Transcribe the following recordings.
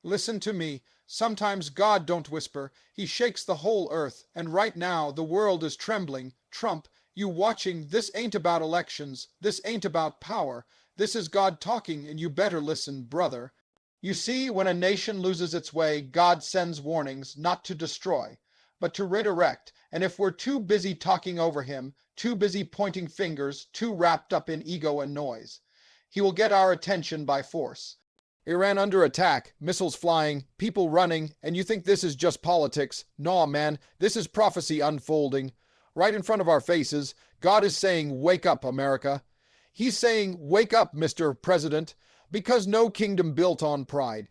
Listen to me. Sometimes God don't whisper. He shakes the whole earth. And right now, the world is trembling. Trump, you watching, this ain't about elections. This ain't about power. This is God talking, and you better listen, brother. You see, when a nation loses its way, God sends warnings not to destroy, but to redirect. And if we're too busy talking over him, too busy pointing fingers, too wrapped up in ego and noise, he will get our attention by force. Iran under attack, missiles flying, people running, and you think this is just politics. Nah, man, this is prophecy unfolding. Right in front of our faces, God is saying, wake up, America. He's saying, wake up, Mr. President, because no kingdom built on pride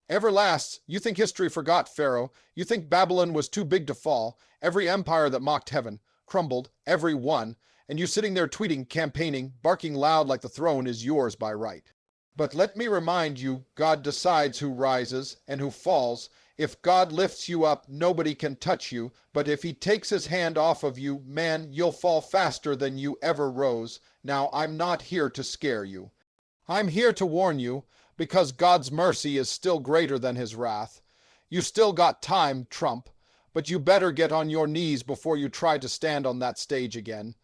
ever lasts. You think history forgot Pharaoh. You think Babylon was too big to fall. Every empire that mocked heaven crumbled, every one. And you sitting there tweeting, campaigning, barking loud like the throne is yours by right. But let me remind you, God decides who rises and who falls. If God lifts you up, nobody can touch you. But if he takes his hand off of you, man, you'll fall faster than you ever rose. Now, I'm not here to scare you. I'm here to warn you, because God's mercy is still greater than his wrath. You still got time, Trump, but you better get on your knees before you try to stand on that stage again.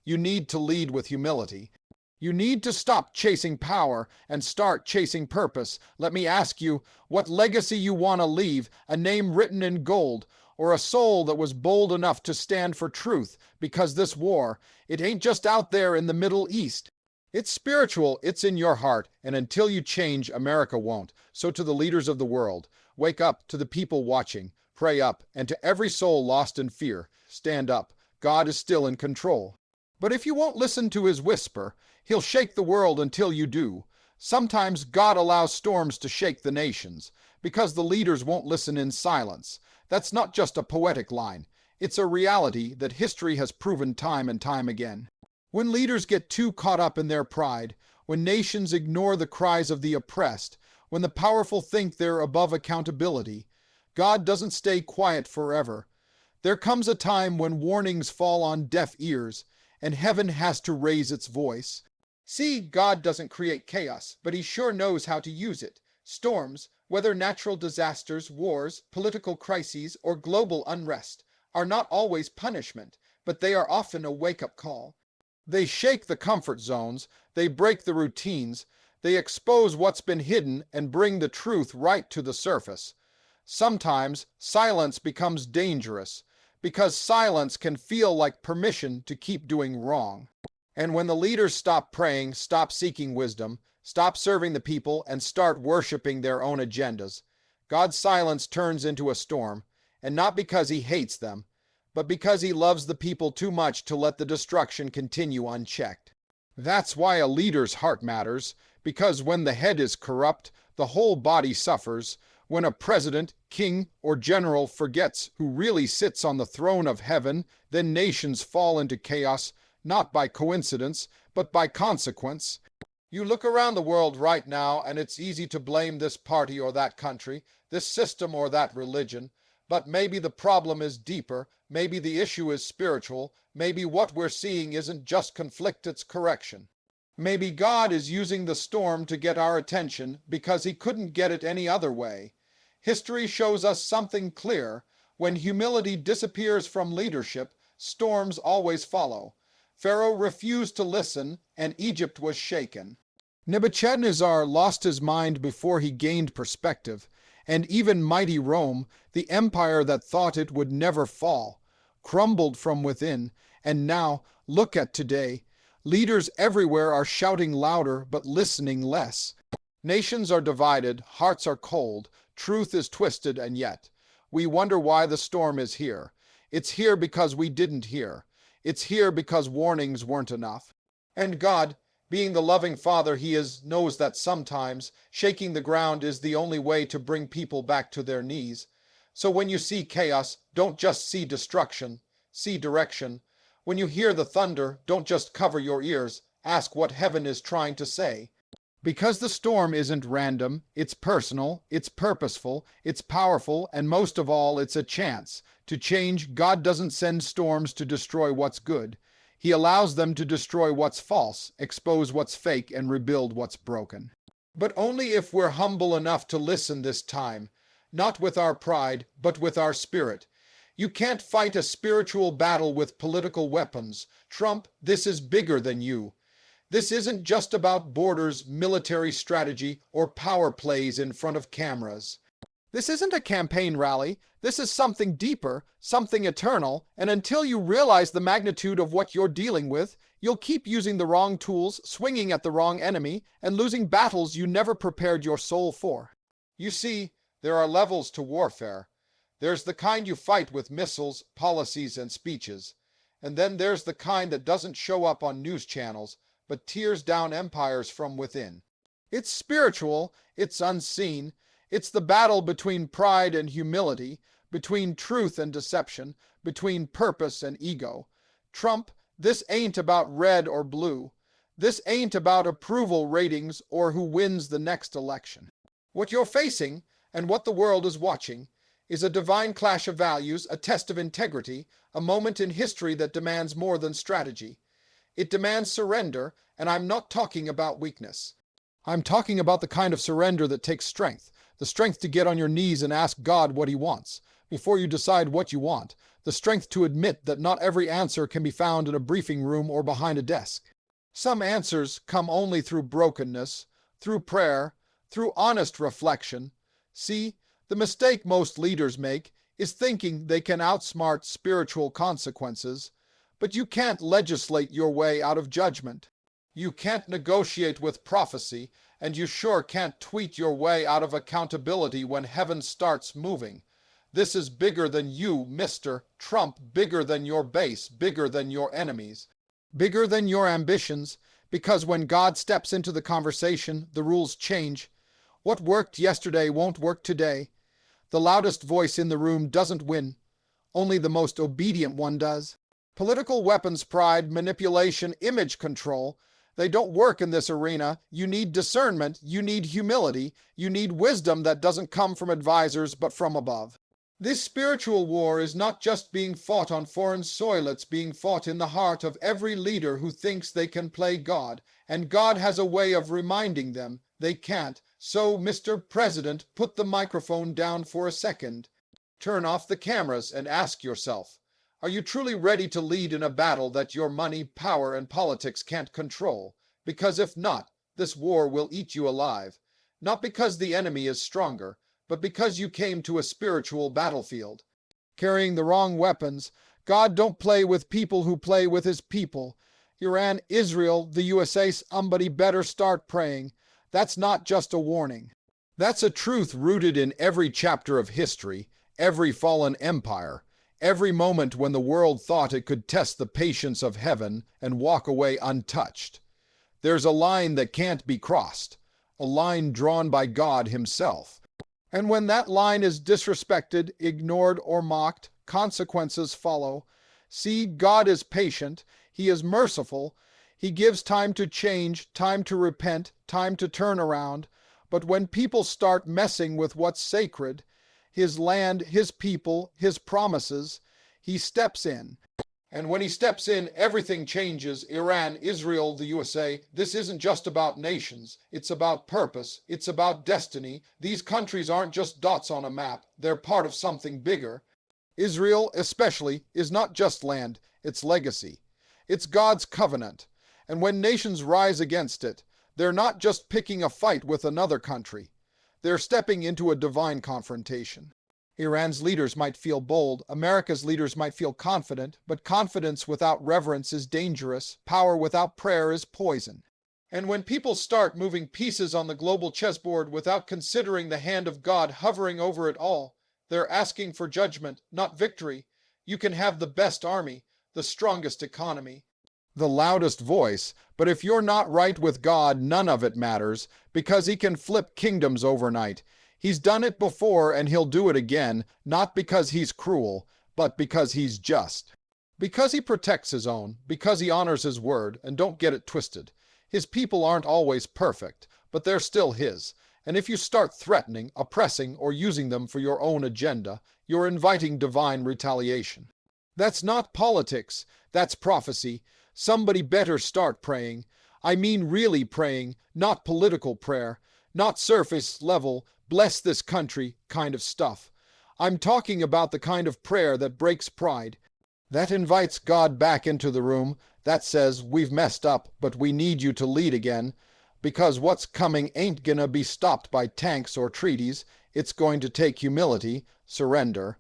You need to lead with humility. You need to stop chasing power and start chasing purpose. Let me ask you what legacy you want to leave, a name written in gold, or a soul that was bold enough to stand for truth, because this war, it ain't just out there in the Middle East. It's spiritual, it's in your heart, and until you change, America won't. So to the leaders of the world, wake up. To the people watching, pray up. And to every soul lost in fear, stand up. God is still in control. But if you won't listen to his whisper, he'll shake the world until you do. Sometimes God allows storms to shake the nations, because the leaders won't listen in silence. That's not just a poetic line. It's a reality that history has proven time and time again. When leaders get too caught up in their pride, when nations ignore the cries of the oppressed, when the powerful think they're above accountability, God doesn't stay quiet forever. There comes a time when warnings fall on deaf ears, and heaven has to raise its voice. See, God doesn't create chaos, but he sure knows how to use it. Storms, whether natural disasters, wars, political crises, or global unrest, are not always punishment, but they are often a wake-up call. They shake the comfort zones, they break the routines, they expose what's been hidden and bring the truth right to the surface. Sometimes silence becomes dangerous, because silence can feel like permission to keep doing wrong. And when the leaders stop praying, stop seeking wisdom, stop serving the people, and start worshiping their own agendas, God's silence turns into a storm, and not because he hates them, but because he loves the people too much to let the destruction continue unchecked. That's why a leader's heart matters, because when the head is corrupt, the whole body suffers. When a president, king, or general forgets who really sits on the throne of heaven, then nations fall into chaos, not by coincidence, but by consequence. You look around the world right now, and it's easy to blame this party or that country, this system or that religion. But maybe the problem is deeper, maybe the issue is spiritual, maybe what we're seeing isn't just conflict, it's correction. Maybe God is using the storm to get our attention because he couldn't get it any other way. History shows us something clear. When humility disappears from leadership, storms always follow. Pharaoh refused to listen, and Egypt was shaken. Nebuchadnezzar lost his mind before he gained perspective. And even mighty Rome, the empire that thought it would never fall, crumbled from within. And now, look at today. Leaders everywhere are shouting louder but listening less. Nations are divided, hearts are cold, truth is twisted, and yet we wonder why the storm is here. It's here because we didn't hear. It's here because warnings weren't enough. And God, being the loving Father he is, knows that sometimes shaking the ground is the only way to bring people back to their knees. So when you see chaos, don't just see destruction, see direction. When you hear the thunder, don't just cover your ears, ask what heaven is trying to say. Because the storm isn't random, it's personal, it's purposeful, it's powerful, and most of all, it's a chance. To change, God doesn't send storms to destroy what's good. He allows them to destroy what's false, expose what's fake, and rebuild what's broken. But only if we're humble enough to listen this time, not with our pride, but with our spirit. You can't fight a spiritual battle with political weapons. Trump, this is bigger than you. This isn't just about borders, military strategy, or power plays in front of cameras. This isn't a campaign rally. This is something deeper, something eternal, and until you realize the magnitude of what you're dealing with, you'll keep using the wrong tools, swinging at the wrong enemy, and losing battles you never prepared your soul for. You see, there are levels to warfare. There's the kind you fight with missiles, policies, and speeches. And then there's the kind that doesn't show up on news channels, but tears down empires from within. It's spiritual, it's unseen, it's the battle between pride and humility, between truth and deception, between purpose and ego. Trump, this ain't about red or blue. This ain't about approval ratings or who wins the next election. What you're facing, and what the world is watching, is a divine clash of values, a test of integrity, a moment in history that demands more than strategy. It demands surrender, and I'm not talking about weakness. I'm talking about the kind of surrender that takes strength, the strength to get on your knees and ask God what he wants, before you decide what you want, the strength to admit that not every answer can be found in a briefing room or behind a desk. Some answers come only through brokenness, through prayer, through honest reflection. See, the mistake most leaders make is thinking they can outsmart spiritual consequences, but you can't legislate your way out of judgment. You can't negotiate with prophecy, and you sure can't tweet your way out of accountability when heaven starts moving. This is bigger than you, Mr. Trump, bigger than your base, bigger than your enemies, bigger than your ambitions, because when God steps into the conversation, the rules change. What worked yesterday won't work today. The loudest voice in the room doesn't win. Only the most obedient one does. Political weapons, pride, manipulation, image control, they don't work in this arena. You need discernment, you need humility, you need wisdom that doesn't come from advisors but from above. This spiritual war is not just being fought on foreign soil, it's being fought in the heart of every leader who thinks they can play God, and God has a way of reminding them they can't. So, Mr. President, put the microphone down for a second. Turn off the cameras and ask yourself, are you truly ready to lead in a battle that your money, power, and politics can't control? Because if not, this war will eat you alive. Not because the enemy is stronger, but because you came to a spiritual battlefield. Carrying the wrong weapons, God don't play with people who play with his people. Iran, Israel, the USA, somebody better start praying. That's not just a warning. That's a truth rooted in every chapter of history, every fallen empire, every moment when the world thought it could test the patience of heaven and walk away untouched. There's a line that can't be crossed, a line drawn by God himself. And when that line is disrespected, ignored, or mocked, consequences follow. See, God is patient. He is merciful. He gives time to change, time to repent, time to turn around. But when people start messing with what's sacred, his land, his people, his promises, he steps in. And when he steps in, everything changes. Iran, Israel, the USA. This isn't just about nations. It's about purpose. It's about destiny. These countries aren't just dots on a map. They're part of something bigger. Israel, especially, is not just land. It's legacy. It's God's covenant. And when nations rise against it, they're not just picking a fight with another country. They're stepping into a divine confrontation. Iran's leaders might feel bold, America's leaders might feel confident, but confidence without reverence is dangerous, power without prayer is poison. And when people start moving pieces on the global chessboard without considering the hand of God hovering over it all, they're asking for judgment, not victory. You can have the best army, the strongest economy, the loudest voice, but if you're not right with God, none of it matters, because he can flip kingdoms overnight. He's done it before and he'll do it again, not because he's cruel, but because he's just. Because he protects his own, because he honors his word, and don't get it twisted. His people aren't always perfect, but they're still his. And if you start threatening, oppressing, or using them for your own agenda, you're inviting divine retaliation. That's not politics, that's prophecy. Somebody better start praying. I mean really praying, not political prayer. Not surface level, bless this country kind of stuff. I'm talking about the kind of prayer that breaks pride, that invites God back into the room, that says, we've messed up, but we need you to lead again, because what's coming ain't gonna be stopped by tanks or treaties. It's going to take humility, surrender,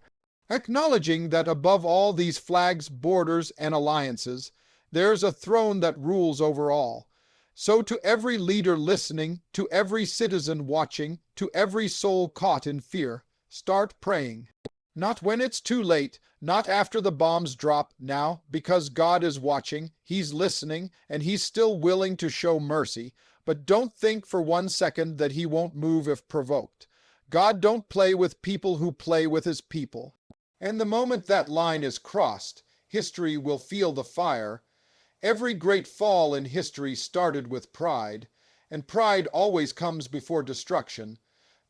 acknowledging that above all these flags, borders, and alliances, there's a throne that rules over all. So to every leader listening, to every citizen watching, to every soul caught in fear, start praying. Not when it's too late, not after the bombs drop, now, because God is watching, He's listening, and He's still willing to show mercy. But don't think for 1 second that He won't move if provoked. God don't play with people who play with His people. And the moment that line is crossed, history will feel the fire. Every great fall in history started with pride, and pride always comes before destruction.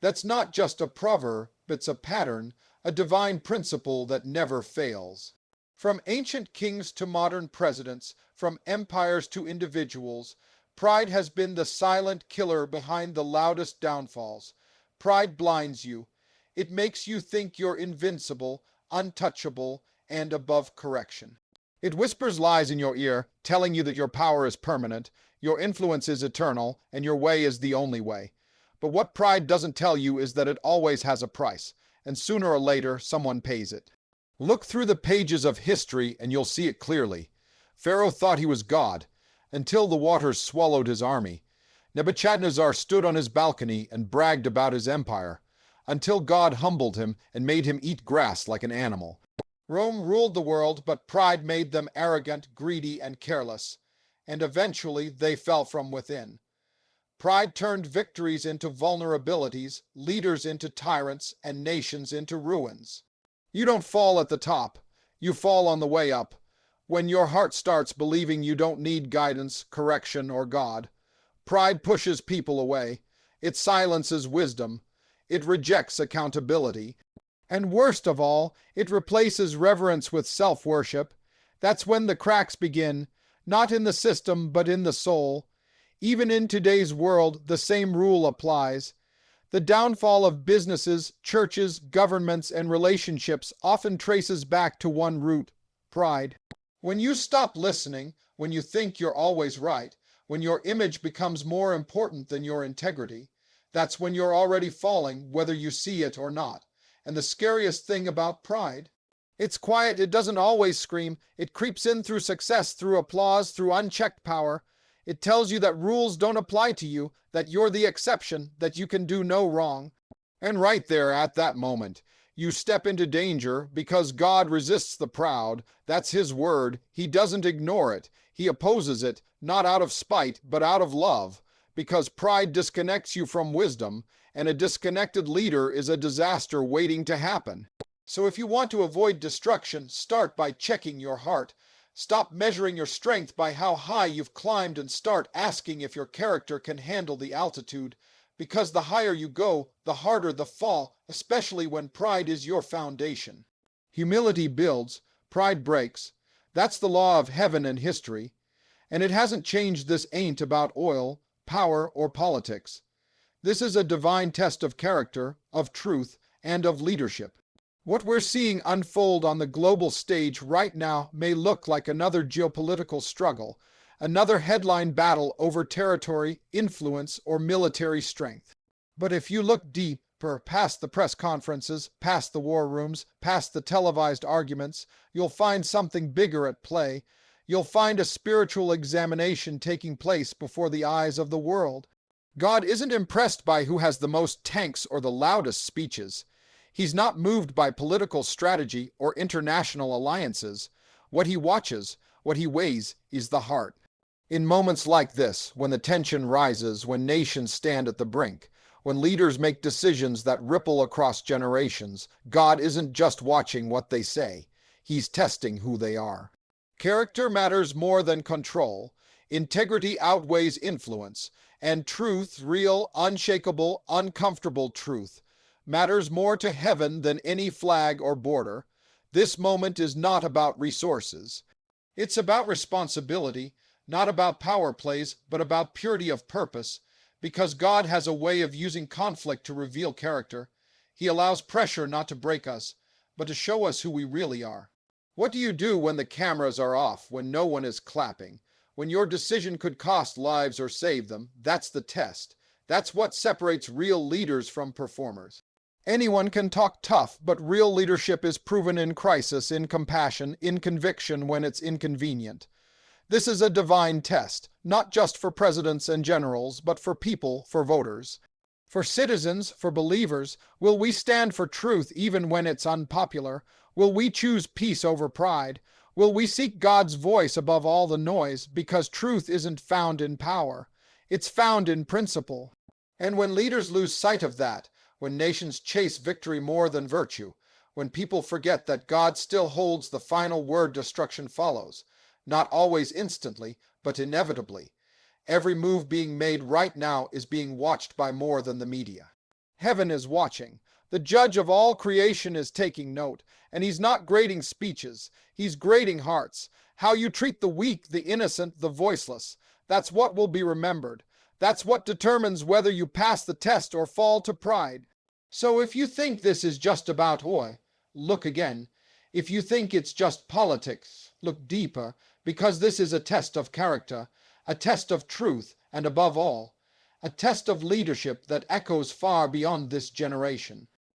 That's not just a proverb, it's a pattern, a divine principle that never fails. From ancient kings to modern presidents, from empires to individuals, pride has been the silent killer behind the loudest downfalls. Pride blinds you. It makes you think you're invincible, untouchable, and above correction. It whispers lies in your ear, telling you that your power is permanent, your influence is eternal, and your way is the only way. But what pride doesn't tell you is that it always has a price, and sooner or later someone pays it. Look through the pages of history and you'll see it clearly. Pharaoh thought he was God, until the waters swallowed his army. Nebuchadnezzar stood on his balcony and bragged about his empire, until God humbled him and made him eat grass like an animal. Rome ruled the world, but pride made them arrogant, greedy, and careless, and eventually they fell from within. Pride turned victories into vulnerabilities, leaders into tyrants, and nations into ruins. You don't fall at the top. You fall on the way up. When your heart starts believing you don't need guidance, correction, or God, pride pushes people away. It silences wisdom. It rejects accountability. And worst of all, it replaces reverence with self-worship. That's when the cracks begin, not in the system, but in the soul. Even in today's world, the same rule applies. The downfall of businesses, churches, governments, and relationships often traces back to one root: pride. When you stop listening, when you think you're always right, when your image becomes more important than your integrity, that's when you're already falling, whether you see it or not. And the scariest thing about pride, it's quiet, it doesn't always scream, it creeps in through success, through applause, through unchecked power. It tells you that rules don't apply to you, that you're the exception, that you can do no wrong. And right there at that moment, you step into danger because God resists the proud. That's His word. He doesn't ignore it. He opposes it, not out of spite, but out of love, because pride disconnects you from wisdom, and a disconnected leader is a disaster waiting to happen. So if you want to avoid destruction, start by checking your heart. Stop measuring your strength by how high you've climbed and start asking if your character can handle the altitude. Because the higher you go, the harder the fall, especially when pride is your foundation. Humility builds, pride breaks. That's the law of heaven and history. And it hasn't changed. This ain't about oil, power, or politics. This is a divine test of character, of truth, and of leadership. What we're seeing unfold on the global stage right now may look like another geopolitical struggle, another headline battle over territory, influence, or military strength. But if you look deeper, past the press conferences, past the war rooms, past the televised arguments, you'll find something bigger at play. You'll find a spiritual examination taking place before the eyes of the world. God isn't impressed by who has the most tanks or the loudest speeches. He's not moved by political strategy or international alliances. What He watches, what He weighs, is the heart. In moments like this, when the tension rises, when nations stand at the brink, when leaders make decisions that ripple across generations, God isn't just watching what they say. He's testing who they are. Character matters more than control. Integrity outweighs influence. And truth, real, unshakable, uncomfortable truth, matters more to heaven than any flag or border. This moment is not about resources. It's about responsibility, not about power plays, but about purity of purpose. Because God has a way of using conflict to reveal character. He allows pressure not to break us, but to show us who we really are. What do you do when the cameras are off, when no one is clapping? When your decision could cost lives or save them? That's the test. That's what separates real leaders from performers. Anyone can talk tough, but real leadership is proven in crisis, in compassion, in conviction when it's inconvenient. This is a divine test, not just for presidents and generals, but for people, for voters. For citizens, for believers, will we stand for truth even when it's unpopular? Will we choose peace over pride? Will we seek God's voice above all the noise? Because truth isn't found in power. It's found in principle. And when leaders lose sight of that, when nations chase victory more than virtue, when people forget that God still holds the final word, destruction follows. Not always instantly, but inevitably. Every move being made right now is being watched by more than the media. Heaven is watching. The judge of all creation is taking note, and he's not grading speeches. He's grading hearts. How you treat the weak, the innocent, the voiceless. That's what will be remembered. That's what determines whether you pass the test or fall to pride. So if you think this is just about look again. If you think it's just politics, look deeper, because this is a test of character, a test of truth, and above all, a test of leadership that echoes far beyond this generation.